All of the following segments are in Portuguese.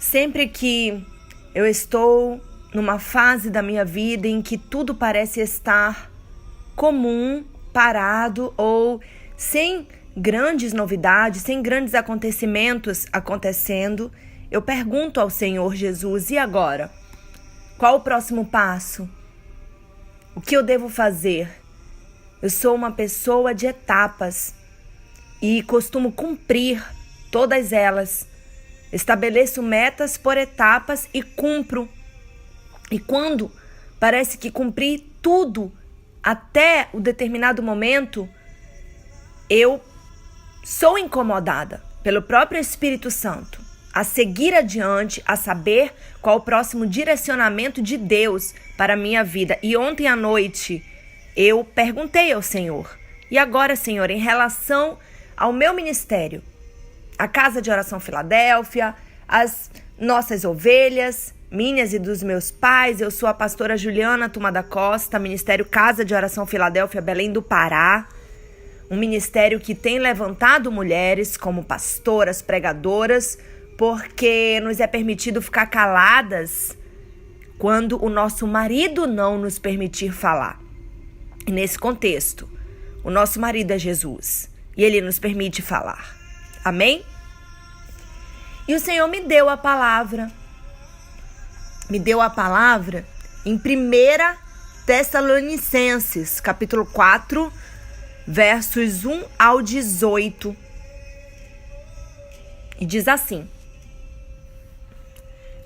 Sempre que eu estou numa fase da minha vida em que tudo parece estar comum, parado ou sem grandes novidades, sem grandes acontecimentos acontecendo, eu pergunto ao Senhor Jesus: e agora? Qual o próximo passo? O que eu devo fazer? Eu sou uma pessoa de etapas e costumo cumprir todas elas. Estabeleço metas por etapas e cumpro. E quando parece que cumpri tudo até o determinado momento, eu sou incomodada pelo próprio Espírito Santo a seguir adiante, a saber qual o próximo direcionamento de Deus para a minha vida. E ontem à noite eu perguntei ao Senhor: e agora, Senhor, em relação ao meu ministério, a Casa de Oração Filadélfia, as nossas ovelhas, minhas e dos meus pais, eu sou a pastora Juliana Tuma da Costa, Ministério Casa de Oração Filadélfia, Belém do Pará, um ministério que tem levantado mulheres como pastoras, pregadoras, porque nos é permitido ficar caladas quando o nosso marido não nos permitir falar. E nesse contexto, o nosso marido é Jesus e ele nos permite falar. Amém? E o Senhor me deu a palavra. Me deu a palavra em 1 Tessalonicenses, capítulo 4, versos 1 ao 18. E diz assim: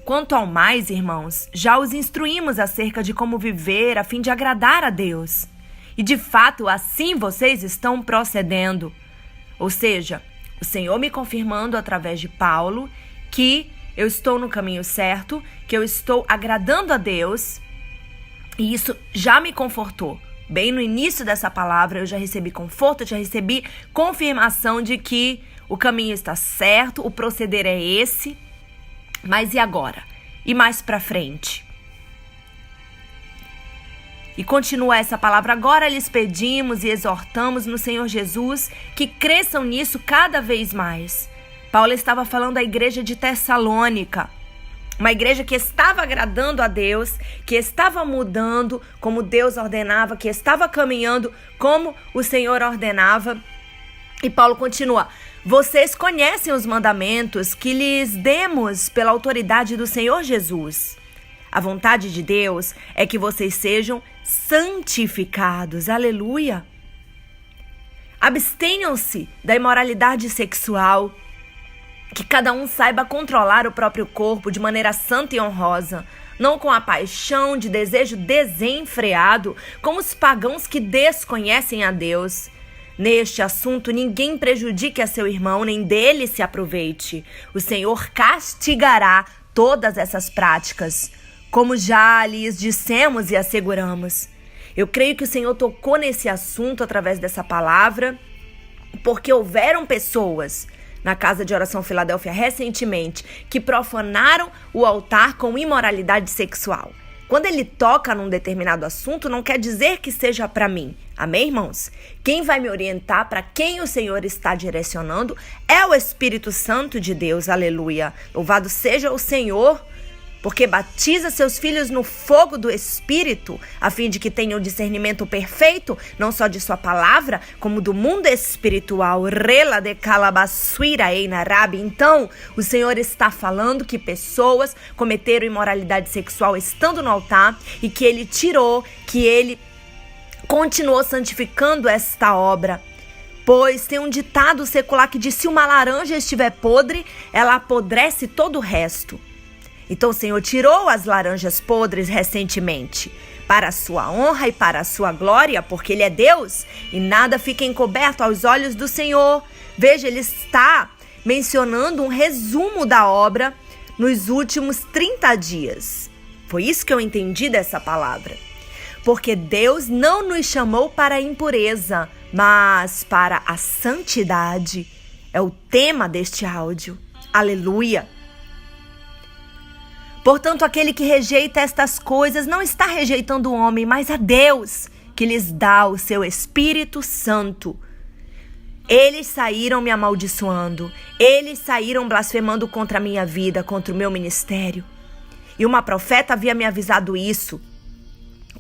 quanto ao mais, irmãos, já os instruímos acerca de como viver a fim de agradar a Deus. E de fato, assim vocês estão procedendo. Ou seja, o Senhor me confirmando através de Paulo que eu estou no caminho certo, que eu estou agradando a Deus. E isso já me confortou. Bem no início dessa palavra eu já recebi conforto, eu já recebi confirmação de que o caminho está certo, o proceder é esse. Mas e agora? E mais pra frente? E continua essa palavra: agora lhes pedimos e exortamos no Senhor Jesus que cresçam nisso cada vez mais. Paulo estava falando à igreja de Tessalônica, uma igreja que estava agradando a Deus, que estava mudando como Deus ordenava, que estava caminhando como o Senhor ordenava. E Paulo continua: vocês conhecem os mandamentos que lhes demos pela autoridade do Senhor Jesus. A vontade de Deus é que vocês sejam santificados. Aleluia! Abstenham-se da imoralidade sexual. Que cada um saiba controlar o próprio corpo de maneira santa e honrosa, não com a paixão de desejo desenfreado, como os pagãos que desconhecem a Deus. Neste assunto, ninguém prejudique a seu irmão, nem dele se aproveite. O Senhor castigará todas essas práticas, como já lhes dissemos e asseguramos. Eu creio que o Senhor tocou nesse assunto através dessa palavra, porque houveram pessoas na Casa de Oração Filadélfia recentemente que profanaram o altar com imoralidade sexual. Quando ele toca num determinado assunto, não quer dizer que seja para mim. Amém, irmãos? Quem vai me orientar para quem o Senhor está direcionando é o Espírito Santo de Deus. Aleluia! Louvado seja o Senhor, porque batiza seus filhos no fogo do Espírito, a fim de que tenham o discernimento perfeito, não só de sua palavra, como do mundo espiritual. Rela de calabasuira einarabi. Então, o Senhor está falando que pessoas cometeram imoralidade sexual estando no altar e que Ele tirou, que Ele continuou santificando esta obra. Pois tem um ditado secular que diz: se uma laranja estiver podre, ela apodrece todo o resto. Então o Senhor tirou as laranjas podres recentemente, para a sua honra e para a sua glória, porque Ele é Deus e nada fica encoberto aos olhos do Senhor. Veja, Ele está mencionando um resumo da obra nos últimos 30 dias. Foi isso que eu entendi dessa palavra. Porque Deus não nos chamou para a impureza, mas para a santidade. É o tema deste áudio. Aleluia! Portanto, aquele que rejeita estas coisas não está rejeitando o homem, mas a Deus, que lhes dá o seu Espírito Santo. Eles saíram me amaldiçoando. Eles saíram blasfemando contra a minha vida, contra o meu ministério. E uma profeta havia me avisado isso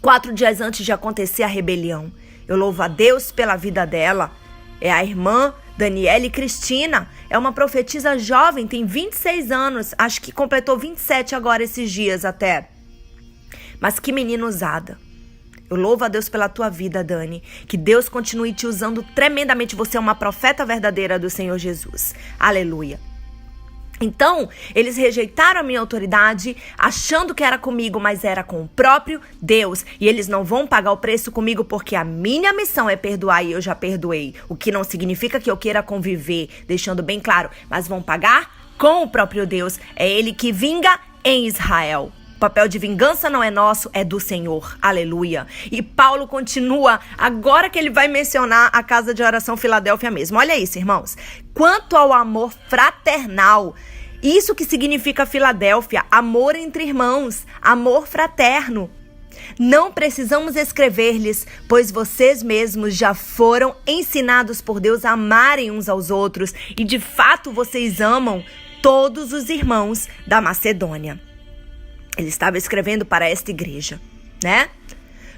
4 dias antes de acontecer a rebelião. Eu louvo a Deus pela vida dela. É a irmã Daniele Cristina. É uma profetisa jovem, tem 26 anos. Acho que completou 27 agora esses dias até. Mas que menina usada. Eu louvo a Deus pela tua vida, Dani. Que Deus continue te usando tremendamente. Você é uma profeta verdadeira do Senhor Jesus. Aleluia. Então, eles rejeitaram a minha autoridade, achando que era comigo, mas era com o próprio Deus. E eles não vão pagar o preço comigo, porque a minha missão é perdoar e eu já perdoei. O que não significa que eu queira conviver, deixando bem claro. Mas vão pagar com o próprio Deus. É Ele que vinga em Israel. O papel de vingança não é nosso, é do Senhor. Aleluia. E Paulo continua, agora que ele vai mencionar a casa de oração Filadélfia mesmo. Olha isso, irmãos. Quanto ao amor fraternal, isso que significa Filadélfia, amor entre irmãos, amor fraterno. Não precisamos escrever-lhes, pois vocês mesmos já foram ensinados por Deus a amarem uns aos outros. E de fato vocês amam todos os irmãos da Macedônia. Ele estava escrevendo para esta igreja, né?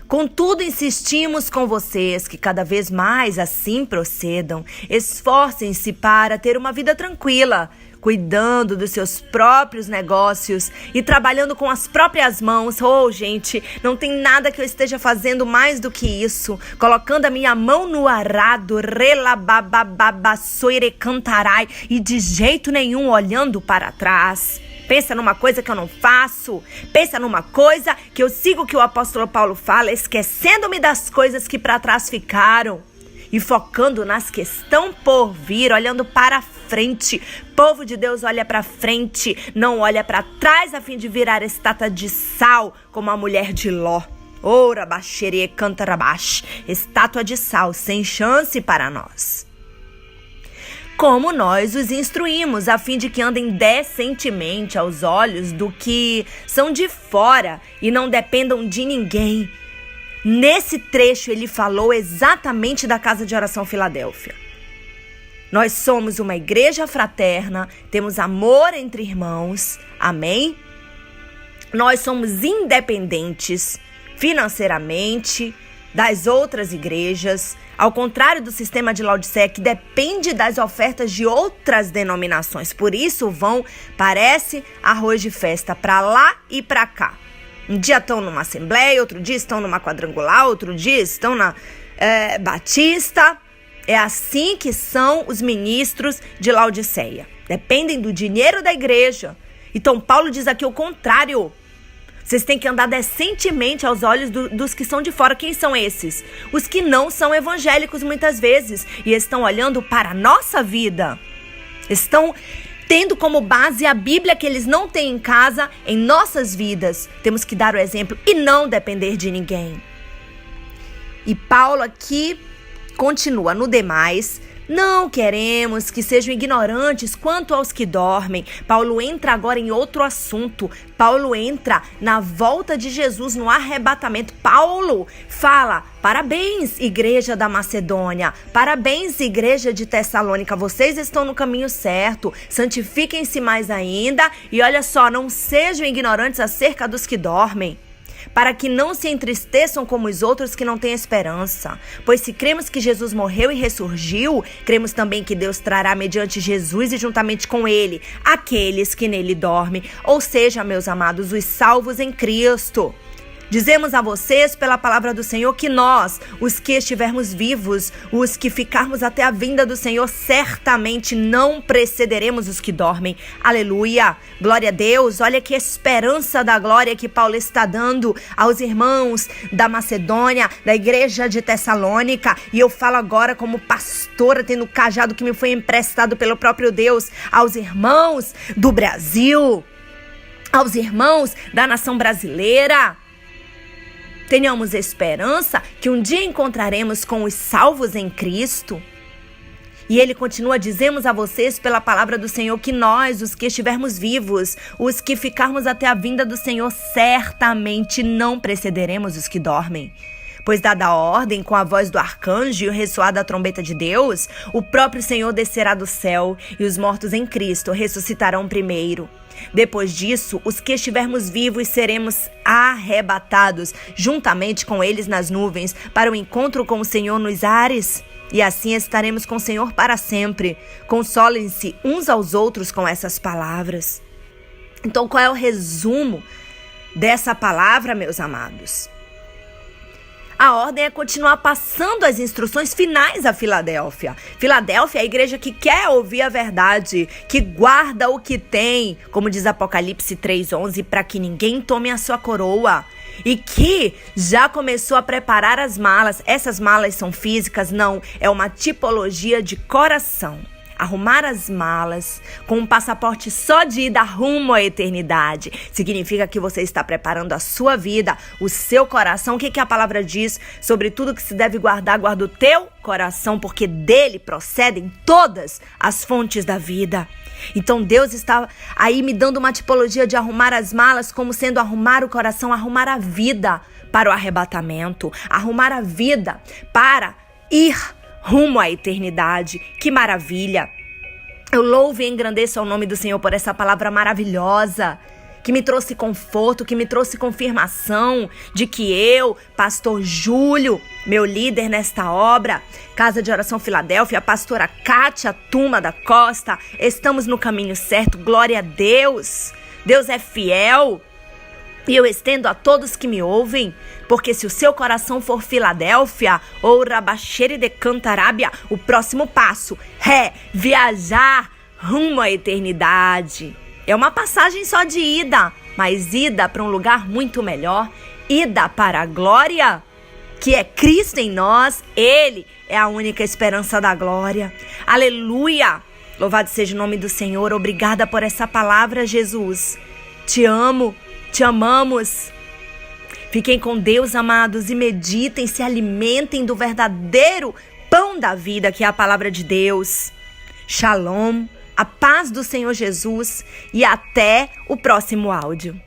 Contudo, insistimos com vocês que cada vez mais assim procedam. Esforcem-se para ter uma vida tranquila, cuidando dos seus próprios negócios e trabalhando com as próprias mãos. Oh, gente, não tem nada que eu esteja fazendo mais do que isso. Colocando a minha mão no arado, relababababassoirecantarai, e de jeito nenhum olhando para trás. Pensa numa coisa que eu não faço. Pensa numa coisa que eu sigo o que o apóstolo Paulo fala, esquecendo-me das coisas que para trás ficaram e focando nas que estão por vir, olhando para frente. Povo de Deus, olha para frente, não olha para trás a fim de virar estátua de sal como a mulher de Ló. Ora, baxerie, cantarabash, estátua de sal, sem chance para nós. Como nós os instruímos, a fim de que andem decentemente aos olhos do que são de fora e não dependam de ninguém. Nesse trecho ele falou exatamente da casa de oração Filadélfia. Nós somos uma igreja fraterna, temos amor entre irmãos, amém? Nós somos independentes financeiramente das outras igrejas, ao contrário do sistema de Laodiceia, que depende das ofertas de outras denominações. Por isso parece arroz de festa para lá e para cá. Um dia estão numa assembleia, outro dia estão numa quadrangular, outro dia estão na batista. É assim que são os ministros de Laodiceia. Dependem do dinheiro da igreja. Então Paulo diz aqui o contrário. Vocês têm que andar decentemente aos olhos dos que são de fora. Quem são esses? Os que não são evangélicos muitas vezes e estão olhando para a nossa vida. Estão tendo como base a Bíblia que eles não têm em casa, em nossas vidas. Temos que dar o exemplo e não depender de ninguém. E Paulo aqui continua: no demais, não queremos que sejam ignorantes quanto aos que dormem. Paulo entra agora em outro assunto. Paulo entra na volta de Jesus, no arrebatamento. Paulo fala: parabéns, igreja da Macedônia. Parabéns, igreja de Tessalônica. Vocês estão no caminho certo. Santifiquem-se mais ainda. E olha só, não sejam ignorantes acerca dos que dormem, para que não se entristeçam como os outros que não têm esperança. Pois se cremos que Jesus morreu e ressurgiu, cremos também que Deus trará mediante Jesus e juntamente com ele aqueles que nele dormem, ou seja, meus amados, os salvos em Cristo. Dizemos a vocês pela palavra do Senhor que nós, os que estivermos vivos, os que ficarmos até a vinda do Senhor, certamente não precederemos os que dormem. Aleluia! Glória a Deus! Olha que esperança da glória que Paulo está dando aos irmãos da Macedônia, da igreja de Tessalônica. E eu falo agora como pastora, tendo o cajado que me foi emprestado pelo próprio Deus, aos irmãos do Brasil, aos irmãos da nação brasileira. Tenhamos esperança que um dia encontraremos com os salvos em Cristo. E ele continua: dizemos a vocês pela palavra do Senhor que nós, os que estivermos vivos, os que ficarmos até a vinda do Senhor, certamente não precederemos os que dormem. Pois dada a ordem, com a voz do arcanjo e o ressoar da trombeta de Deus, o próprio Senhor descerá do céu e os mortos em Cristo ressuscitarão primeiro. Depois disso, os que estivermos vivos seremos arrebatados juntamente com eles nas nuvens para o encontro com o Senhor nos ares. E assim estaremos com o Senhor para sempre. Consolem-se uns aos outros com essas palavras. Então, qual é o resumo dessa palavra, meus amados? A ordem é continuar passando as instruções finais a Filadélfia. Filadélfia é a igreja que quer ouvir a verdade, que guarda o que tem, como diz Apocalipse 3:11, para que ninguém tome a sua coroa. E que já começou a preparar as malas. Essas malas são físicas? Não, é uma tipologia de coração. Arrumar as malas com um passaporte só de ida rumo à eternidade. Significa que você está preparando a sua vida, o seu coração. O que a palavra diz sobre tudo que se deve guardar? Guarda o teu coração, porque dele procedem todas as fontes da vida. Então Deus está aí me dando uma tipologia de arrumar as malas como sendo arrumar o coração, arrumar a vida para o arrebatamento, arrumar a vida para ir rumo à eternidade. Que maravilha! Eu louvo e engrandeço o nome do Senhor por essa palavra maravilhosa, que me trouxe conforto, que me trouxe confirmação de que eu, pastor Júlio, meu líder nesta obra, Casa de Oração Filadélfia, a pastora Kátia Tuma da Costa, estamos no caminho certo. Glória a Deus! Deus é fiel. E eu estendo a todos que me ouvem, porque se o seu coração for Filadélfia ou Rabaxere de Cantarábia, o próximo passo é viajar rumo à eternidade. É uma passagem só de ida, mas ida para um lugar muito melhor, ida para a glória, que é Cristo em nós. Ele é a única esperança da glória. Aleluia! Louvado seja o nome do Senhor. Obrigada por essa palavra, Jesus. Te amo. Te amamos. Fiquem com Deus, amados, e meditem, se alimentem do verdadeiro pão da vida, que é a palavra de Deus. Shalom, a paz do Senhor Jesus e até o próximo áudio.